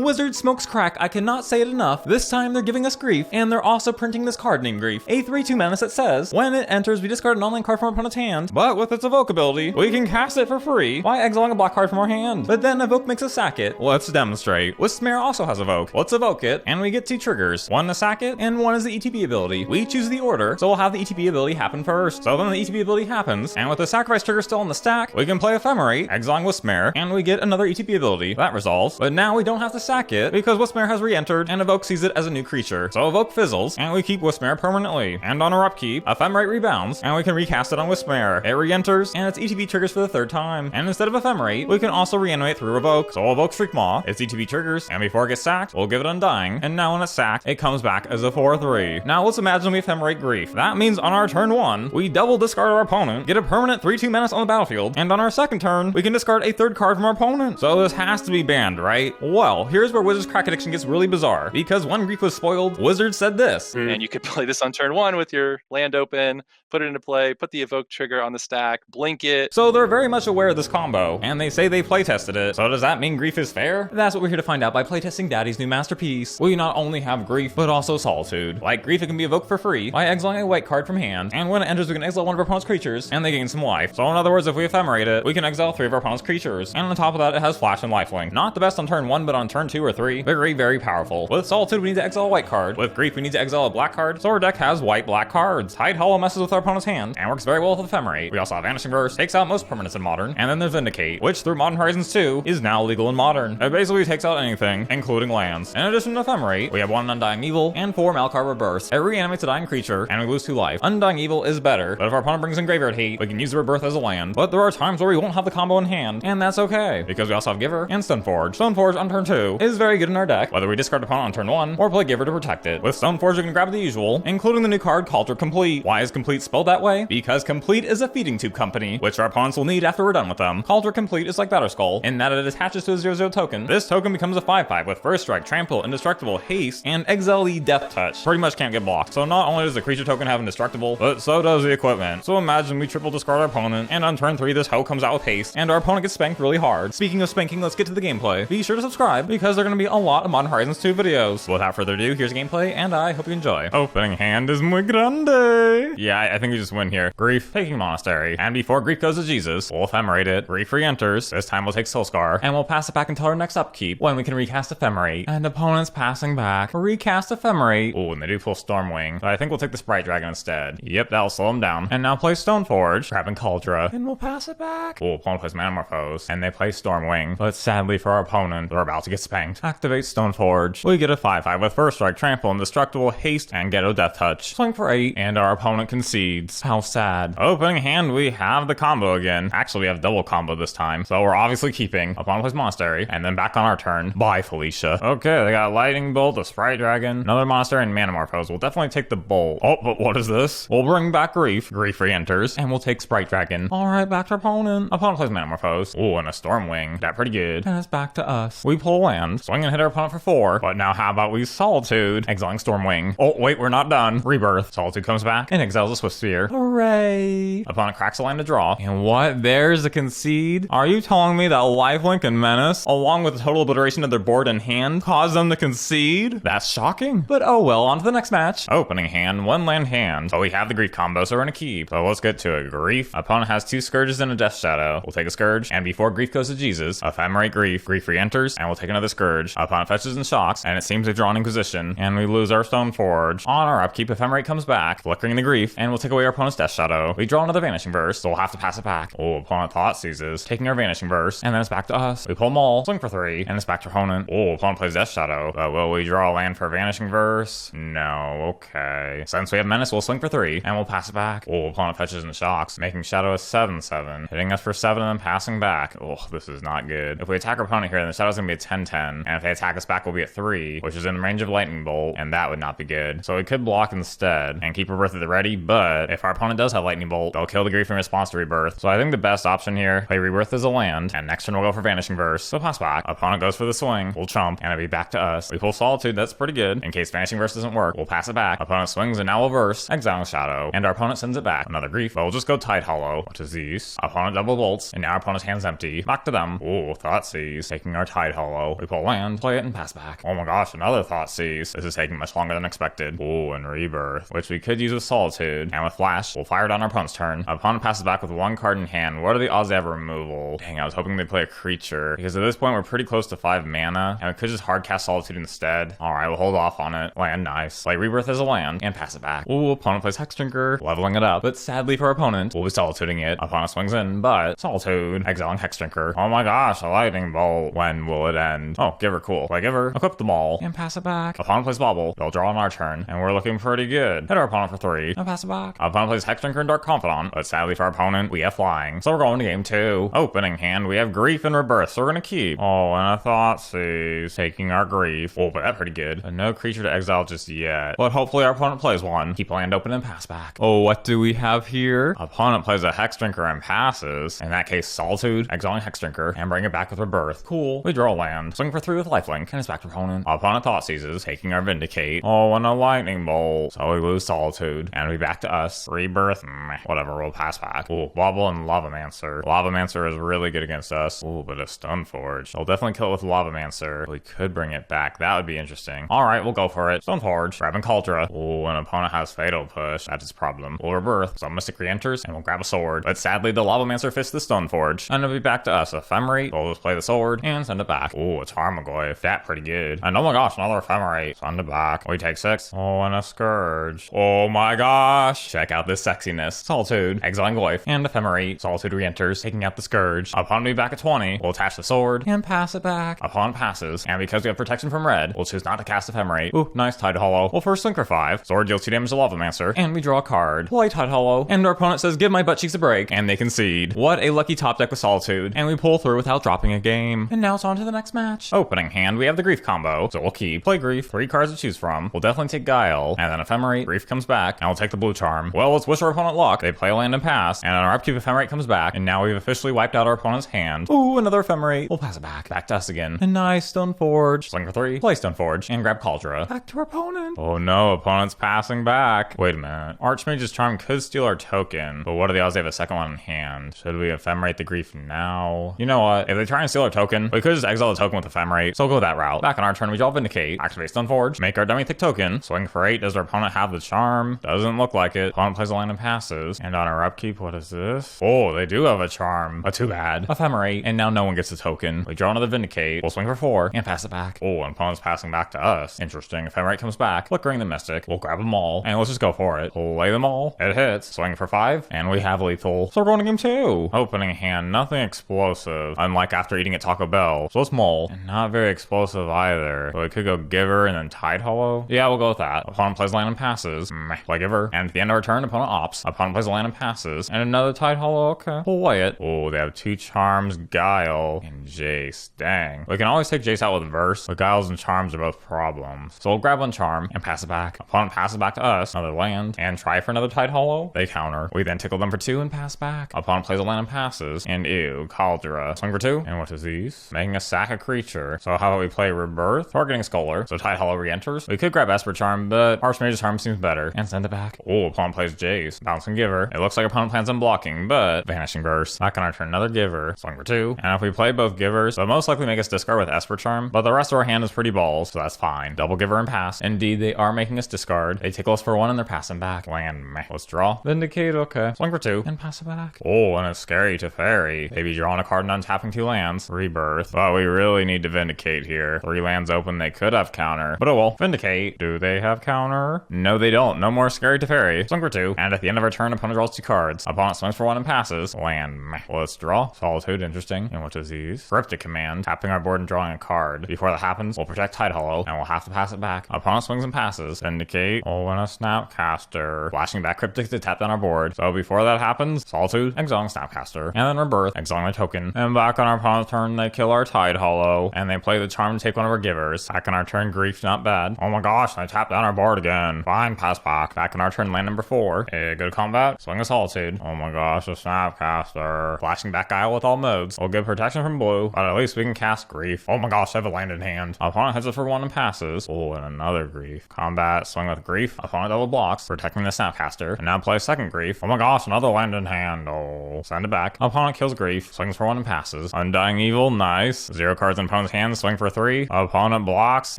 Wizard smokes crack, I cannot say it enough. This time they're giving us Grief, and they're also printing this card named Grief. A 3/2 menace that says, when it enters, we discard an online card from our opponent's hand, but with its evoke ability, we can cast it for free by exiling a black card from our hand. But then evoke makes us sack it. Let's demonstrate. Whismare also has evoke. Let's evoke it, and we get 2 triggers. One to sack it, and one is the ETB ability. We choose the order, so we'll have the ETB ability happen first. So then the ETB ability happens, and with the sacrifice trigger still on the stack, we can play Ephemerate, exiling Whismare, and we get another ETB ability. That resolves, but now we don't have to sack it, because Whismare has re-entered, and evoke sees it as a new creature. So evoke fizzles, and we keep Whismare permanently. And on our upkeep, Ephemerate rebounds, and we can recast it on Whismare. It re-enters, and its ETB triggers for the 3rd time. And instead of Ephemerate, we can also reanimate through evoke. So we'll evoke Shriekmaw, its ETB triggers, and before it gets sacked, we'll give it Undying. And now when it's sacked, it comes back as a 4/3. Now let's imagine we Ephemerate Grief. That means on our turn 1, we double discard our opponent, get a permanent 3/2 menace on the battlefield, and on our 2nd turn, we can discard a 3rd card from our opponent. So this has to be banned, right? Well, here's where Wizard's crack addiction gets really bizarre, because when Grief was spoiled, Wizard said this. And you could play this on turn 1 with your land open, put it into play, put the evoke trigger on the stack, blink it. So they're very much aware of this combo, and they say they playtested it. So does that mean Grief is fair? That's what we're here to find out by playtesting Daddy's new masterpiece. We not only have Grief, but also Solitude. Like Grief, it can be evoked for free by exiling a white card from hand, and when it enters, we can exile one of our opponent's creatures, and they gain some life. So in other words, if we Ephemerate it, we can exile 3 of our opponent's creatures. And on top of that, it has Flash and Lifelink. Not the best on turn 1, but on turn 2 or 3, very, very powerful. With Solitude, we need to exile a white card. With Grief, we need to exile a black card, so our deck has white-black cards. Tidehollow messes with our opponent's hand, and works very well with Ephemerate. We also have Vanishing Verse, takes out most permanents in Modern, and then there's Vindicate, which through Modern Horizons 2 is now legal in Modern. It basically takes out anything, including lands. In addition to Ephemerate, we have 1 Undying Evil and 4 Malakir Rebirth. It reanimates a dying creature, and we lose 2 life. Undying Evil is better, but if our opponent brings in Graveyard Hate, we can use the Rebirth as a land. But there are times where we won't have the combo in hand, and that's okay, because we also have Giver and Stoneforge. Stoneforge on turn 2 is very good in our deck, whether we discard opponent on turn 1 or play Giver to protect it. With Stoneforge, we can grab the usual, including the new card Kaldra Compleat. Why is Compleat spelled that way? Because Compleat is a feeding tube company, which our opponents will need after we're done with them. Kaldra Compleat is like Batterskull, in that it attaches to a 0/0 token. This token becomes a 5/5 with First Strike, Trample, Indestructible, Haste, and Exile Death Touch. Pretty much can't get blocked. So not only does the creature token have Indestructible, but so does the equipment. So imagine we triple discard our opponent, and on turn 3 this hoe comes out with Haste, and our opponent gets spanked really hard. Speaking of spanking, let's get to the gameplay. Be sure to subscribe, because there are going to be a lot of Modern Horizons 2 videos. Without further ado, here's gameplay, and I hope you enjoy. Opening hand is muy grande. Yeah, I think we just win here. Grief, taking Monastery, and before Grief goes to Jesus, we'll Ephemerate it. Grief re-enters. This time we'll take Soulscar, and we'll pass it back until our next upkeep, when we can recast Ephemerate. And opponents passing back. Recast Ephemerate. Ooh, and they do pull Stormwing, but I think we'll take the Sprite Dragon instead. Yep, that'll slow them down. And now play Stoneforge, grabbing Kaldra, and we'll pass it back. Ooh, opponent plays Metamorphose, and they play Stormwing, but sadly for our opponent, they're about to get spanked. Activate Stoneforge. We get a 5/5 with First Strike, Trample, Indestructible, Haste, and Ghetto Death Touch. Swing for 8, and our opponent concedes. How sad. Opening hand, we have the combo again. Actually, we have double combo this time, so we're obviously keeping. Opponent plays Monastery, and then back on our turn. Bye, Felicia. Okay, they got Lightning Bolt, a Sprite Dragon, another Monastery, and Metamorphose. We'll definitely take the Bolt. Oh, but what is this? We'll bring back Grief. Grief re-enters, and we'll take Sprite Dragon. Alright, back to opponent. Opponent plays Metamorphose. Ooh, and a Stormwing. That pretty good. And it's back to us. We pull land, swing and hit our opponent for 4, but now how about we Solitude, exiling Stormwing. Oh, wait, we're not done. Rebirth. Solitude comes back and exiles a Swift Sphere. Hooray! Opponent cracks a land to draw. And what? There's a concede? Are you telling me that Lifelink and Menace, along with the total obliteration of their board and hand, caused them to concede? That's shocking. But oh well, on to the next match. Opening hand, 1 land hand. So we have the Grief combo, so we're gonna keep. So let's get to it. Grief. Opponent has 2 Scourges and a Death Shadow. We'll take a Scourge, and before Grief goes to Jesus, Ephemerate Grief. Grief re-enters, and we'll take another Scourge. Opponent fetches and shocks, and it seems they've drawn Inquisition, and we lose our Stoneforge. On our upkeep, Ephemerate comes back, flickering the Grief, and we'll take away our opponent's Death Shadow. We draw another Vanishing Verse, so we'll have to pass it back. Oh, opponent Thought Seizes, taking our Vanishing Verse, and then it's back to us. We pull Maul, swing for 3, and it's back to opponent. Oh, opponent plays Death Shadow. Will we draw a land for Vanishing Verse? No, okay. Since we have Menace, we'll swing for 3, and we'll pass it back. Oh, opponent fetches and shocks, making Shadow a 7/7, hitting us for 7 and then passing back. Oh, this is not good. If we attack our opponent here, then the Shadow's gonna be a 10/10, and if they attack us back, we'll be at 3, which is in range of Lightning Bolt, and that would not be good. So we could block instead, and keep Rebirth at the ready, but if our opponent does have Lightning Bolt, they'll kill the Grief in response to Rebirth. So I think the best option here, play Rebirth as a land, and next turn we'll go for Vanishing Verse. So pass back. Opponent goes for the swing, we'll chump, and it'll be back to us. We pull Solitude, that's pretty good. In case Vanishing Verse doesn't work, we'll pass it back. Opponent swings, and now we'll verse, exiling Shadow, and our opponent sends it back. Another Grief, but we'll just go Tidehollow, which is these. Opponent double bolts, and now our opponent's hand's empty. Back to them. Ooh, Thoughtseize, taking our Tidehollow. We pull land, play it, and pass back. Oh my gosh, another Thoughtseize. This is taking much longer than expected. Ooh, and Rebirth, which we could use with Solitude. And with Flash, we'll fire it on our opponent's turn. Our opponent passes back with 1 card in hand. What are the odds they have removal? Dang, I was hoping they'd play a creature, because at this point we're pretty close to 5 mana, and we could just hard cast Solitude instead. Alright, we'll hold off on it. Land, nice. Play Rebirth as a land, and pass it back. Ooh, opponent plays Hexdrinker, leveling it up, but sadly for our opponent, we'll be Solituding it. Opponent swings in, but Solitude, exiling Hexdrinker. Oh my gosh, a lightning bolt. When will it end? Oh, Giver, cool. Play Giver, equip the Maul, and pass it back. Opponent plays Bobble, they'll draw on our turn, and we're looking pretty good. Hit our opponent for 3, and pass it back. Opponent plays Hexdrinker and Dark Confidant, but sadly for our opponent, we have Flying. So we're going to game 2. Opening hand, we have Grief and Rebirth, so we're gonna keep. Oh, and a Thoughtseize, taking our Grief. Oh, but that's pretty good. But no creature to exile just yet. But hopefully our opponent plays one. Keep land open and pass back. Oh, what do we have here? Opponent plays a Hexdrinker and passes. In that case, Solitude, exiling Hexdrinker, and bring it back with Rebirth. Cool. We draw land, swing for 3 with lifelink, and it's back to opponent. Opponent Thoughtseizes, taking our Vindicate. Oh, and a lightning bolt. So we lose Solitude, and we back to us. Rebirth, whatever, we'll pass back. Ooh, Wobble and Lavamancer. Lavamancer is really good against us. Ooh, but a Stoneforge. I'll definitely kill it with Lavamancer. We could bring it back. That would be interesting. Alright, we'll go for it. Stoneforge, grabbing Kaldra. Ooh, an opponent has Fatal Push. That's his problem. We'll Rebirth, so Mystic re-enters, and we'll grab a sword. But sadly, the Lavamancer fists the Stoneforge, and it'll be back to us. Ephemerate, we'll just play the sword, and send it back. Ooh, it's Tarmogoyf. That pretty good. And oh my gosh, another Ephemerate. Send it back. We take 6. Oh, and a Scourge. Oh my gosh. Check out this sexiness. Solitude, exiling Goyf, and Ephemerate. Solitude re-enters, taking out the Scourge. Opponent will be back at 20. We'll attach the sword, and pass it back. Opponent passes, and because we have protection from red, we'll choose not to cast Ephemerate. Ooh, nice Tidehollow. We'll first swing for 5. Sword deals 2 damage to Lavamancer, and we draw a card. Play Tidehollow, and our opponent says, give my butt cheeks a break, and they concede. What a lucky top deck with Solitude, and we pull through without dropping a game. And now it's on to the next match. Opening hand, we have the Grief combo, so we'll keep. Play Grief, 3 cards to choose from. We'll definitely take Guile, and then Ephemerate. Grief comes back, and we'll take the blue charm. Well, let's wish our opponent luck. They play a land and pass, and our upkeep Ephemerate comes back, and now we've officially wiped out our opponent's hand. Ooh, another Ephemerate. We'll pass it back. Back to us again. And nice Stoneforge. Swing for 3, play Stoneforge, and grab Kaldra. Back to our opponent. Oh no, opponent's passing back. Wait a minute. Archmage's Charm could steal our token, but what are the odds they have a second one in hand? Should we Ephemerate the Grief now? You know what? If they try and steal our token, we could just exile the token with Ephemerate, so we'll go that route. Back on our turn, we draw Vindicate, activate Stoneforge, make our dummy thick token, swing for 8. Does our opponent have the charm? Doesn't look like it. Opponent plays a land and passes. And on our upkeep, what is this? Oh, they do have a charm, but too bad. Ephemerate, and now no one gets a token. We draw another Vindicate, we'll swing for 4, and pass it back. Oh, and opponent's passing back to us. Interesting. Ephemerate comes back, flickering the Mystic. We'll grab them all, and let's just go for it. Play them all. It hits. Swing for 5, and we have lethal. So we're going to game 2. Opening hand, nothing explosive, unlike after eating at Taco Bell. So it's Maul, and not very explosive either. So we could go Giver and then Tidehollow. Yeah, we'll go with that. Opponent plays land and passes. Play Giver, and at the end of our turn, opponent opts. Opponent plays land and passes, and another Tidehollow. Okay, we'll play it. Oh, they have 2 charms, Guile and Jace. Dang. We can always take Jace out with Verse, but Guiles and charms are both problems. So we'll grab 1 charm and pass it back. Opponent passes back to us, another land, and try for another Tidehollow. They counter. We then tickle them for 2 and pass back. Opponent plays a land and passes, and ew, Kaldra. Swing for 2, and what is these? Making a sack a creature. So how about we play Rebirth, targeting Sculler, so Tidehollow re-enters. We could grab Esper Charm, but Archmage's Charm seems better, and send it back. Oh, opponent plays Jace, bouncing Giver. It looks like opponent plans on blocking, but Vanishing Verse. Back on our turn, another Giver. Swing for 2, and if we play both Givers, they'll most likely make us discard with Esper Charm, but the rest of our hand is pretty balls, so that's fine. Double Giver and pass. Indeed, they are making us discard. They tickle us for 1 and they're passing back. Land, meh. Let's draw. Vindicate, okay. Swing for 2, and pass it back. Oh, and it's scary to fairy. Maybe drawing a card and untapping 2 lands. Rebirth. But we really need to Vindicate here. 3 lands open, they could have counter. But oh well. Vindicate. Do they have counter? No, they don't. No more scary to fairy. Swing for 2, and at the end of our turn, opponent draws 2 cards. Opponent swings for 1 and passes. Land, meh. Let's draw. Solitude, interesting. And what is these? Cryptic Command. Tapping our board and drawing a card. Before that happens, we'll protect Tidehollow, and we'll have to pass it back. Opponent swings and passes. Vindicate. Oh, and a Snapcaster. Flashing back Cryptic to tap down our board. So before that happens, Solitude, exiling Snapcaster, and then Rebirth, exiling a token. And back on our opponent's turn, they kill our Tidehollow, and they play the charm to take one of our Givers. Back on our turn, Grief, not bad. Oh my gosh, they tap down our board again. Fine, pass back. Back on our turn, land number 4. Hey, good combat. Swing a Solitude. Oh my gosh, a Snapcaster. Flashing back Guile with all modes. We'll give protection from blue, but at least we can cast Grief. Oh my gosh, I have a land in hand. Opponent hits it for 1 and passes. Oh, and another Grief. Combat, swing with Grief. Opponent double blocks, protecting the Snapcaster, and now play second Grief. Oh my gosh, another land in hand. Oh, send it back. Opponent kills Grief, swings for 1 and passes. Undying Evil, nice. 0 cards in opponent's hand, swing for 3. Opponent blocks,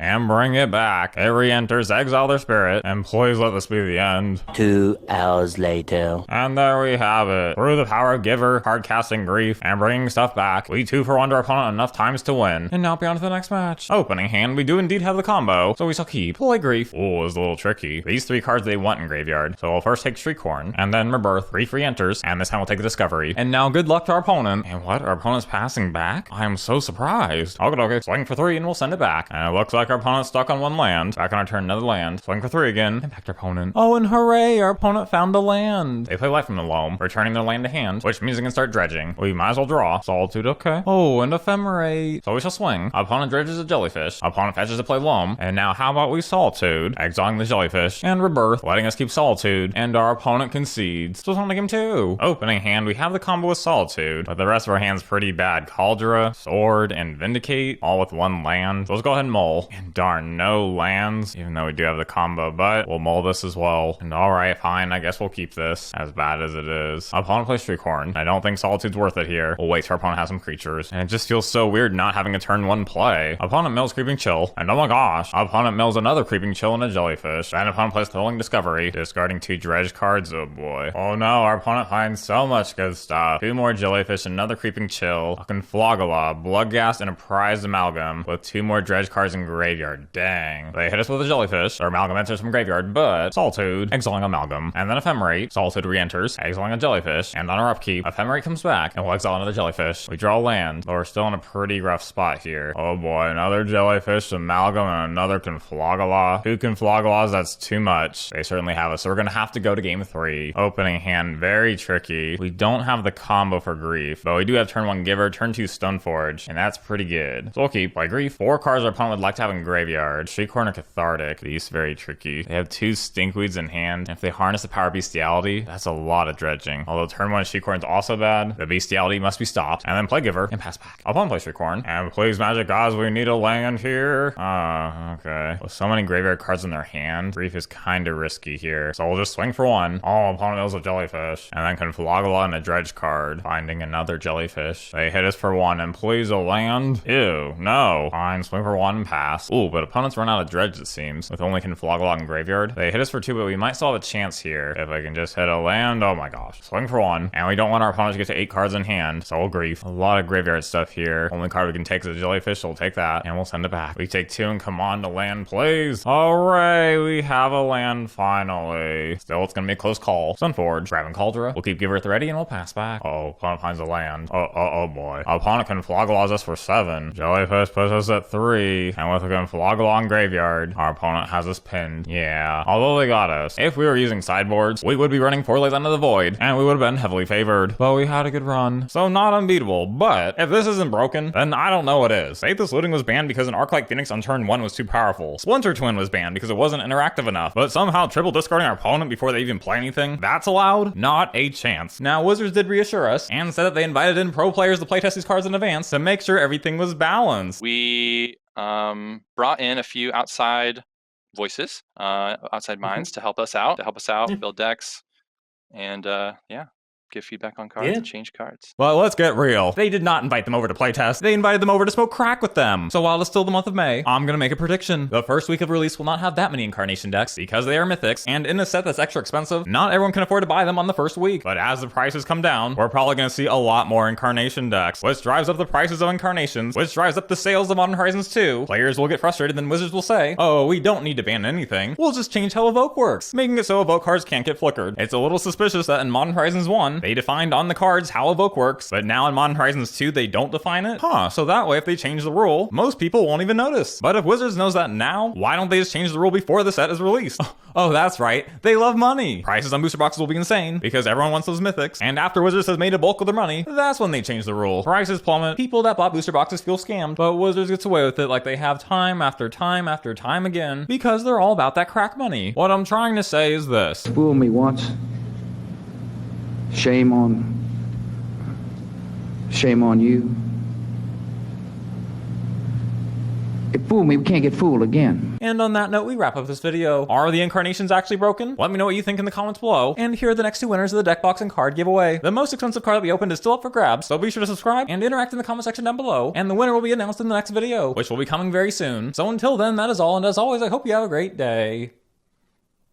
and bring it back. It re-enters, exile their spirit, and please let this be the end. 2 hours later. And there we have it. Through the power of Giver, card casting Grief, and bringing stuff back, we 2-for-1 our opponent enough times to win. And now beyond to the next match. Opening hand, we do indeed have the combo, so we shall keep. Play Grief. Ooh, is a little tricky. These 3 cards they want in graveyard. So we'll first take Shriekhorn, and then Rebirth. Grief re-enters, and this time we'll take the Discovery. And now good luck to our opponent. And what? Our opponent's passing back? I am so surprised. Okay. Swing for 3 and we'll send it back. And it looks like our opponent's stuck on 1 land. Back on our turn, another land. Swing for 3 again. Impact our opponent. Oh, and hooray! Our opponent found a land. They play Life from the Loam, returning their land to hand, which means they can start dredging. We might as well draw. Solitude, okay. Oh, and Ephemerate. So we shall swing. Opponent dredges a Jellyfish. Opponent fetches to play Loam. And now how about we Solitude, exiling the Jellyfish, and Rebirth, letting us keep Solitude, and our opponent concedes. So it's on to game 2. Opening hand, we have the combo with Solitude, but the rest of our hand's pretty bad. Kaldra, Sword, and Vindicate, all with 1 land. So let's go ahead and Maul. And darn, no lands, even though we do have the combo, but we'll Maul this as well. And alright, fine, I guess we'll keep this, as bad as it is. Opponent plays Shriekhorn. I don't think Solitude's worth it here. We'll wait till our opponent has some creatures. And it just feels so weird not having a turn 1 play. Opponent mills Creeping Chill, and oh my gosh, opponent mills another Creeping Chill and a Jellyfish. Then opponent plays Thrilling Discovery, discarding 2 dredge cards, oh boy. Oh no, our opponent finds so much good stuff. 2 more Jellyfish, another Creeping Chill, a Conflagala, Bloodghast, and a Prized Amalgam, with 2 more dredge cards in graveyard. Dang. They hit us with a Jellyfish, or Amalgam enters from graveyard, but Solitude, exiling Amalgam, and then Ephemerate. Solitude re-enters, exiling a Jellyfish, and on our upkeep, Ephemerate comes back, and we'll exile another Jellyfish. We draw land, but we're still in a pretty rough spot here. Oh boy, another Jellyfish, Amalgam, and another Conflagala. 2 Conflagalas, that's too much. They certainly have us, so we're gonna have to go to game 3. Opening hand, very tricky. We don't have the combo for Grief, but we do have turn 1 Giver, turn 2 Stoneforge, and that's pretty good. So we'll keep. Play Grief. 4 cards our opponent would like to have in graveyard. Shriekhorn or Cathartic. These very tricky. They have 2 Stinkweeds in hand, and if they harness the power of Bestiality, that's a lot of dredging. Although turn 1 Shriekhorn's also bad, the Bestiality must be stopped, and then play Giver and pass back. Opponent plays Shriekhorn, and please Magic Gods, we need a land here. Okay. With so many graveyard cards in their hand, Grief is kinda risky here. So we'll just swing for 1. Oh, opponent knows a Jellyfish, and then Conflagala and a dredge card, finding another Jellyfish. They hit us for 1, and please a land. Ew, no. Fine, swing for 1 and pass. Ooh, but opponents run out of dredge, it seems, with only Conflagala in graveyard. They hit us for 2, but we might still have a chance here if I can just hit a land. Oh my gosh. Swing for 1, and we don't want our opponent to get to 8 cards in hand, so we'll Grief. A lot of graveyard stuff here. Only card we can take is a Jellyfish, so we'll take that, and we'll send it back. We take 2 and come on to land, please. Alright, we have a land finally. Still, it's gonna be a close call. Stoneforge, grabbing Kaldra. We'll keep Giver at the ready, and we'll pass back. Oh, opponent finds a land. Oh boy. Opponent Conflagala's us for 7. Jellyfish puts us at 3, and with a Conflagala in graveyard, our opponent has us pinned. Yeah, although they got us. If we were using sideboards, we would be running 4 Lays Into the Void, and we would have been heavily favored. But we had a good run, so not unbeatable. But if this isn't broken, then I don't know what is. Faithless Looting was banned because an Arc-like Phoenix on turn 1 was too powerful. Splinter Twin was banned because it wasn't interactive enough, but somehow triple discarding our opponent before they even play anything, that's allowed? Not a chance. Now, Wizards did reassure us, and said that they invited in pro players to playtest these cards in advance to make sure everything was balanced. We brought in a few outside voices, outside minds to help us out, build decks, and yeah, give feedback on cards and change cards. Well, let's get real. They did not invite them over to playtest. They invited them over to smoke crack with them. So while it's still the month of May, I'm gonna make a prediction. The first week of release will not have that many incarnation decks because they are mythics, and in a set that's extra expensive, not everyone can afford to buy them on the first week. But as the prices come down, we're probably gonna see a lot more incarnation decks, which drives up the prices of incarnations, which drives up the sales of Modern Horizons 2. Players will get frustrated, then Wizards will say, oh, we don't need to ban anything. We'll just change how Evoke works, making it so Evoke cards can't get flickered. It's a little suspicious that in Modern Horizons 1, they defined on the cards how Evoke works, but now in Modern Horizons 2 they don't define it? So that way if they change the rule, most people won't even notice. But if Wizards knows that now, why don't they just change the rule before the set is released? Oh, that's right, they love money! Prices on booster boxes will be insane, because everyone wants those mythics, and after Wizards has made a bulk of their money, that's when they change the rule. Prices plummet, people that bought booster boxes feel scammed, but Wizards gets away with it like they have time after time after time again, because they're all about that crack money. What I'm trying to say is this. Fool me once, shame on you. It fooled me, we can't get fooled again. And on that note, we wrap up this video. Are the incarnations actually broken? Let me know what you think in the comments below. And here are the next two winners of the deck box and card giveaway. The most expensive card that we opened is still up for grabs, so be sure to subscribe and interact in the comment section down below. And the winner will be announced in the next video, which will be coming very soon. So until then, that is all, and as always, I hope you have a great day.